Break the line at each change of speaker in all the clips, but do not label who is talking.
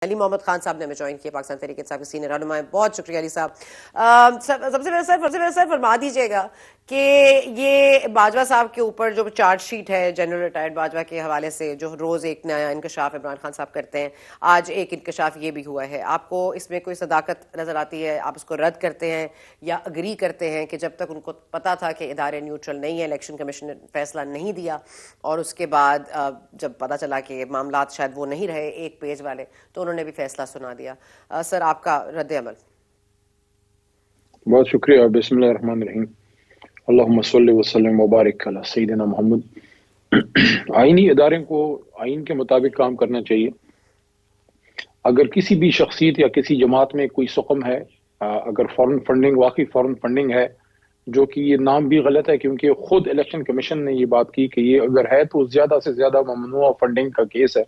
अली मोहम्मद खान साहब ने हमें ज्वाइन किया, पाकिस्तान तहरीक इंसाफ के सीनियर रहनुमा हैं। बहुत शुक्रिया अली साहब। सबसे पहले सर फरमा दीजिएगा कि ये बाजवा साहब के ऊपर जो चार्जशीट है जनरल रिटायर्ड बाजवा के हवाले से, जो रोज एक नया इंकशाफ इमरान खान साहब करते हैं, आज एक इंकशाफ ये भी हुआ है, आपको इसमें कोई सदाकत नजर आती है? आप उसको रद्द करते हैं या अग्री करते हैं कि जब तक उनको पता था कि इदारे न्यूट्रल नहीं है, इलेक्शन कमीशन ने फैसला नहीं दिया और उसके बाद जब पता चला कि मामला शायद वो नहीं रहे एक पेज वाले, तो उन्होंने भी फैसला सुना दिया। सर आपका रद्द अमल।
बहुत शुक्रिया। बिस्मिल्लाहिर्रहमानिर्रहीम। अल्लाहुम्मा सल्लि व सल्लिम व बारिक अला सय्यिदिना मोहम्मद। आईनी इदारे को आइन के मुताबिक काम करना चाहिए। अगर किसी भी शख्सियत या किसी जमात में कोई सुकम है, अगर फॉरेन फंडिंग वाकई फॉरेन फंडिंग है, जो कि ये नाम भी गलत है क्योंकि खुद इलेक्शन कमीशन ने ये बात की कि ये अगर है तो ज़्यादा से ज़्यादा ममनुआ फंडिंग का केस है,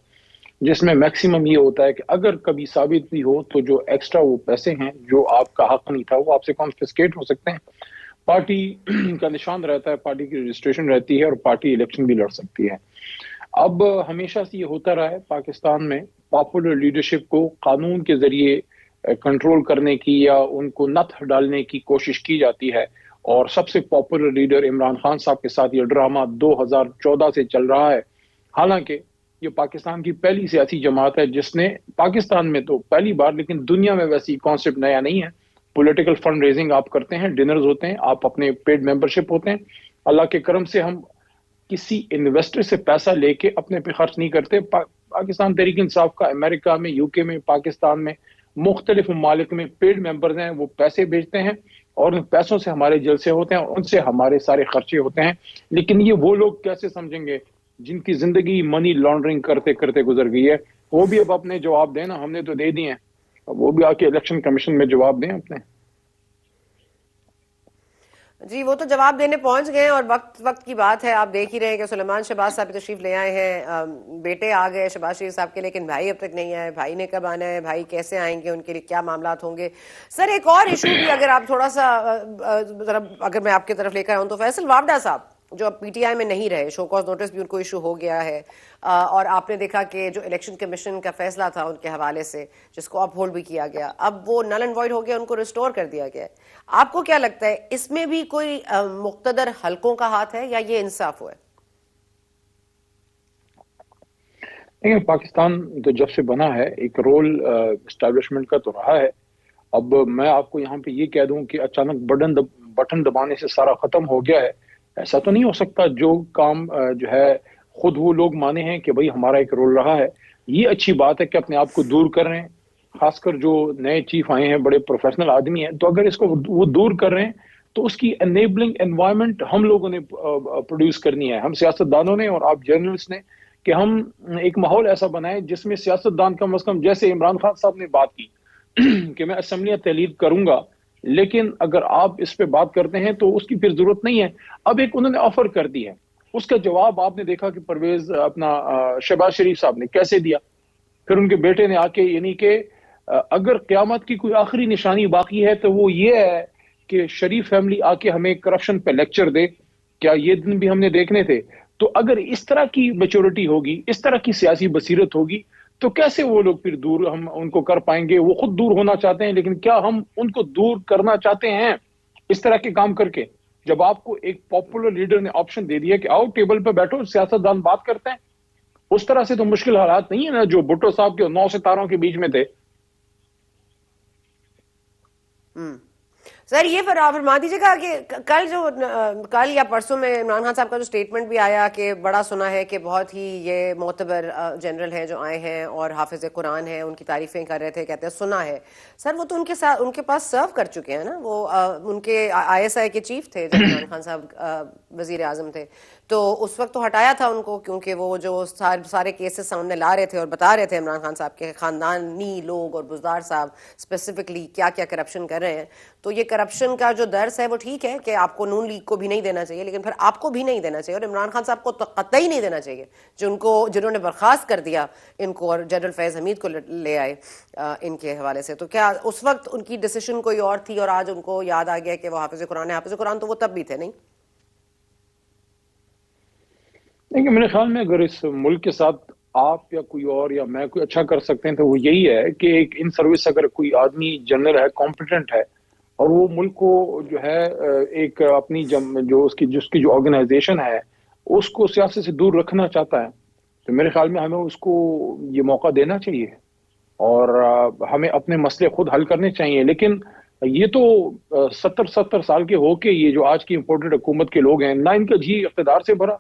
जिसमें मैक्सिमम ये होता है कि अगर कभी साबित भी हो तो जो एक्स्ट्रा वो पैसे हैं जो आपका हक नहीं था वो आपसे कॉन्फिस्केट हो सकते हैं। पार्टी का निशान रहता है, पार्टी की रजिस्ट्रेशन रहती है और पार्टी इलेक्शन भी लड़ सकती है। अब हमेशा से ये होता रहा है पाकिस्तान में, पॉपुलर लीडरशिप को कानून के जरिए कंट्रोल करने की या उनको नथ डालने की कोशिश की जाती है। और सबसे पॉपुलर लीडर इमरान खान साहब के साथ ये ड्रामा 2014 से चल रहा है। हालांकि ये पाकिस्तान की पहली सियासी जमात है जिसने, पाकिस्तान में तो पहली बार, लेकिन दुनिया में वैसी कॉन्सेप्ट नया नहीं है। पॉलिटिकल फंड रेजिंग आप करते हैं, डिनर्स होते हैं, आप अपने पेड मेंबरशिप होते हैं। अल्लाह के करम से हम किसी इन्वेस्टर से पैसा लेके अपने पे खर्च नहीं करते। पाकिस्तान तहरीक इंसाफ का अमेरिका में, यूके में, पाकिस्तान में, मुख्तलिफ ममालिक में पेड मेंबर्स हैं, वो पैसे भेजते हैं और उन पैसों से हमारे जलसे होते हैं और उनसे हमारे सारे खर्चे होते हैं। लेकिन ये वो लोग कैसे समझेंगे जिनकी जिंदगी मनी लॉन्ड्रिंग करते करते गुजर गई है? वो भी अब अपने जवाब दें ना, हमने तो दे दिए हैं, अब वो भी आके इलेक्शन कमीशन में जवाब दें अपने।
जी वो तो जवाब देने पहुंच गए और वक्त वक्त की बात है। आप देख ही रहे हैं कि सुलेमान शहबाज साहब तशरीफ ले आए हैं, बेटे आ गए शहबाज शरीफ साहब के, लेकिन भाई अब तक नहीं आए। भाई ने कब आना है, भाई कैसे आएंगे, उनके लिए क्या मामलात होंगे? सर एक और इशू भी अगर आप थोड़ा सा अगर मैं आपकी तरफ लेकर आऊं तो फैसल वावडा साहब जो अब पीटीआई में नहीं रहे, शो कॉज नोटिस भी उनको इशू हो गया है, और आपने देखा कि जो इलेक्शन कमीशन का फैसला था उनके हवाले से जिसको अब होल्ड भी किया गया, अब वो नल एंड वॉइड हो गया, उनको रिस्टोर कर दिया गया है। आपको क्या लगता है इसमें भी कोई मुक्तदर हलकों का हाथ है या ये इंसाफ हुआ है?
नहीं, पाकिस्तान तो जब से बना है एक रोल एस्टैब्लिशमेंट का तो रहा है। अब मैं आपको यहाँ पे ये कह दूं कि अचानक बटन दबाने से सारा खत्म हो गया है, ऐसा तो नहीं हो सकता। जो काम जो है खुद वो लोग माने हैं कि भाई हमारा एक रोल रहा है, ये अच्छी बात है कि अपने आप को दूर कर रहे हैं। खासकर जो नए चीफ आए हैं, बड़े प्रोफेशनल आदमी हैं, तो अगर इसको वो दूर कर रहे हैं तो उसकी एनेबलिंग एनवायरनमेंट हम लोगों ने प्रोड्यूस करनी है, हम सियासतदानों ने और आप जर्नलिस्ट ने, कि हम एक माहौल ऐसा बनाए जिसमें सियासतदान कम अज कम, जैसे इमरान खान साहब ने बात की कि मैं असेंबलियां तहलील करूंगा, लेकिन अगर आप इस पे बात करते हैं तो उसकी फिर जरूरत नहीं है। अब एक उन्होंने ऑफर कर दी है, उसका जवाब आपने देखा कि परवेज अपना शहबाज शरीफ साहब ने कैसे दिया। फिर उनके बेटे ने आके, यानी कि अगर क्यामत की कोई आखिरी निशानी बाकी है तो वो ये है कि शरीफ फैमिली आके हमें करप्शन पे लेक्चर दे। क्या ये दिन भी हमने देखने थे? तो अगर इस तरह की मेच्योरिटी होगी, इस तरह की सियासी बसीरत होगी, तो कैसे वो लोग फिर दूर हम उनको कर पाएंगे? वो खुद दूर होना चाहते हैं, लेकिन क्या हम उनको दूर करना चाहते हैं इस तरह के काम करके? जब आपको एक पॉपुलर लीडर ने ऑप्शन दे दिया कि आओ टेबल पे बैठो, सियासतदान बात करते हैं, उस तरह से तो मुश्किल हालात नहीं है ना जो भुट्टो साहब के 9 सितारों के बीच में थे।
सर ये फरमा दीजिएगा कि कल या परसों में इमरान खान साहब का जो स्टेटमेंट भी आया कि बड़ा सुना है कि बहुत ही ये मोतबर जनरल है जो आए हैं और हाफिज कुरान है, उनकी तारीफें कर रहे थे, कहते हैं सुना है। सर वो तो उनके साथ उनके पास सर्व कर चुके हैं ना, वो उनके आईएसआई के चीफ थे जब इमरान खान साहब वजीर आजम थे, तो उस वक्त तो हटाया था उनको क्योंकि वो जो सारे केसेस सामने ला रहे थे और बता रहे थे इमरान खान साहब के खानदानी लोग और बुजदार साहब स्पेसिफिकली क्या क्या करप्शन कर रहे हैं। तो ये करप्शन का जो दर्स है वो ठीक है कि आपको नून लीग को भी नहीं देना चाहिए, लेकिन फिर आपको भी नहीं देना चाहिए और इमरान खान साहब को तो कतई नहीं देना चाहिए जिन्होंने बर्खास्त कर दिया इनको और जनरल फैज हमीद को ले आए इनके हवाले से। तो क्या उस वक्त उनकी डिसीजन कोई और थी और आज उनको याद आ गया कि वो हाफिज कुरान है? हाफिज कुरान तो वो तब भी थे नहीं?
देखिए, मेरे ख्याल में अगर इस मुल्क के साथ आप या कोई और या मैं कोई अच्छा कर सकते हैं तो वो यही है कि एक इन सर्विस अगर कोई आदमी जनरल है, कॉम्पिटेंट है, और वो मुल्क को जो है एक अपनी जो उसकी जिसकी जो ऑर्गेनाइजेशन है उसको सियासत से दूर रखना चाहता है, तो मेरे ख्याल में हमें उसको ये मौका देना चाहिए और हमें अपने मसले खुद हल करने चाहिए। लेकिन ये तो 70-70 साल के होके ये जो आज की इम्पोर्टेड हुकूमत के लोग हैं, ना इनका जी इक़्तिदार से भरा,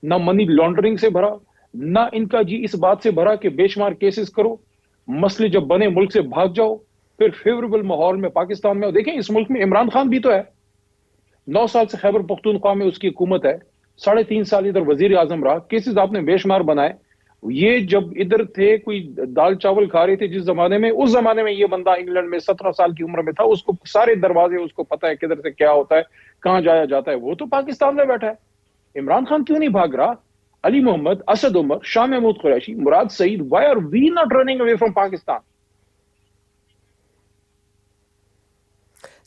ना मनी लॉन्ड्रिंग से भरा, ना इनका जी इस बात से भरा कि बेशुमार केसेस करो, मसले जब बने मुल्क से भाग जाओ, फिर फेवरेबल माहौल में पाकिस्तान में देखें। इस मुल्क में इमरान खान भी तो है, 9 साल से खैबर पख्तूनख्वा में उसकी हुकूमत है, 3.5 साल इधर वजीर आजम रहा, केसेस आपने बेशुमार बनाए। ये जब इधर थे कोई दाल चावल खा रहे थे जिस जमाने में, उस जमाने में ये बंदा इंग्लैंड में 17 साल की उम्र में था, उसको सारे दरवाजे उसको पता है किधर से क्या होता है, कहां जाया जाता है। वो तो पाकिस्तान में बैठा है, इमरान खान क्यों नहीं भाग रहा? Ali Mohammad, Asad Umar, Shah Mahmood Qureshi, Murad Saeed, why are we not running away from Pakistan?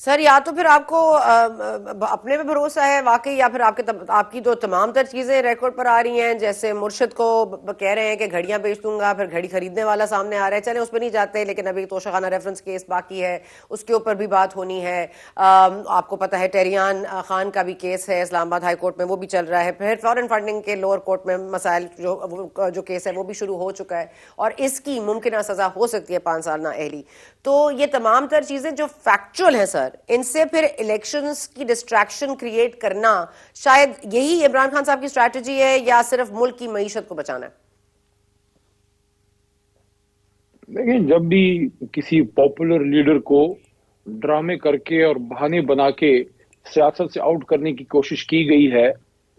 Sir या तो फिर आपको अपने पे भरोसा है वाकई, या फिर आपकी तो तमाम तर चीजें रिकॉर्ड पर आ रही हैं, जैसे मुर्शिद को कह रहे हैं कि घड़ियां बेच दूंगा, फिर घड़ी खरीदने वाला सामने आ रहा है। चले उस पर नहीं जाते, लेकिन अभी तोशाखाना रेफरेंस केस बाकी है, उसके ऊपर भी बात होनी है। आपको पता है टेरियान खान का भी केस है इस्लामाबाद हाई कोर्ट में, वो भी चल रहा है। फिर फॉरेन फंडिंग के लोअर कोर्ट में मसाइल जो केस है वो भी शुरू हो चुका है, और इसकी मुमकिन सजा हो सकती है 5 साल नाअहली। तो ये तमाम तर चीजें जो फैक्चुअल है सर, इनसे फिर इलेक्शंस की डिस्ट्रैक्शन क्रिएट करना, शायद यही इमरान खान साहब की स्ट्रैटेजी है, या सिर्फ मुल्क की मईशत को बचाना है?
देखिए, जब भी किसी पॉपुलर लीडर को ड्रामे करके और बहाने बना के सियासत से आउट करने की कोशिश की गई है,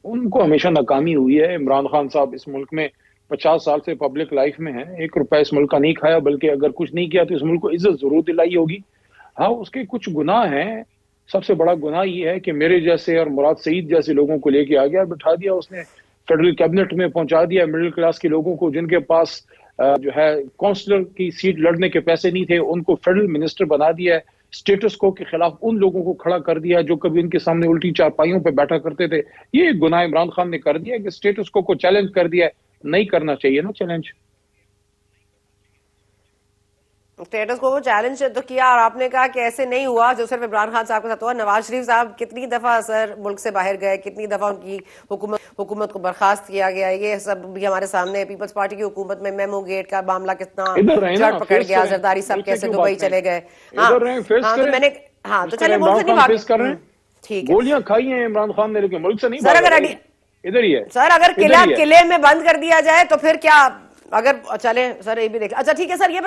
उनको हमेशा नाकामी हुई है। इमरान खान साहब इस मुल्क में 50 साल से पब्लिक लाइफ में है, 1 रुपया इस मुल्क का नहीं खाया, बल्कि अगर कुछ नहीं किया तो इस मुल्क को इज्जत जरूर दिलाई होगी। हाँ, उसके कुछ गुनाह हैं। सबसे बड़ा गुनाह ये है कि मेरे जैसे और मुराद सईद जैसे लोगों को लेके आ गया, बिठा दिया उसने, फेडरल कैबिनेट में पहुंचा दिया मिडिल क्लास के लोगों को, जिनके पास जो है काउंसलर की सीट लड़ने के पैसे नहीं थे, उनको फेडरल मिनिस्टर बना दिया है। स्टेटस को के खिलाफ उन लोगों को खड़ा कर दिया जो कभी उनके सामने उल्टी चारपाइयों पे बैठा करते थे। ये गुनाह इमरान खान ने कर दिया कि स्टेटस को चैलेंज कर दिया है। नहीं करना चाहिए ना चैलेंज।
स्टेटस को वो चैलेंज तो किया, और आपने कहा कि ऐसे नहीं हुआ जो सिर्फ इमरान खान साहब के साथ हुआ। नवाज शरीफ साहब कितनी दफा सर मुल्क से बाहर गए, कितनी दफा उनकी हुकूमत को बर्खास्त किया गया, ये सब भी हमारे सामने है। पीपल्स पार्टी की हुकूमत में मेमो गेट का मामला कितना जड़ पकड़ गया, जरदारी साहब कैसे दुबई चले गए। हाँ तो मैंने, हाँ तो चले मुल्क से नहीं भाग, ठीक है,
गोलियां खाई हैं इमरान खान ने, लेकिन मुल्क से नहीं
सर। अगर
इधर ही है
सर, अगर किले में बंद कर दिया जाए तो फिर क्या? अगर चले सर, ये भी देख, अच्छा ठीक है सर, ये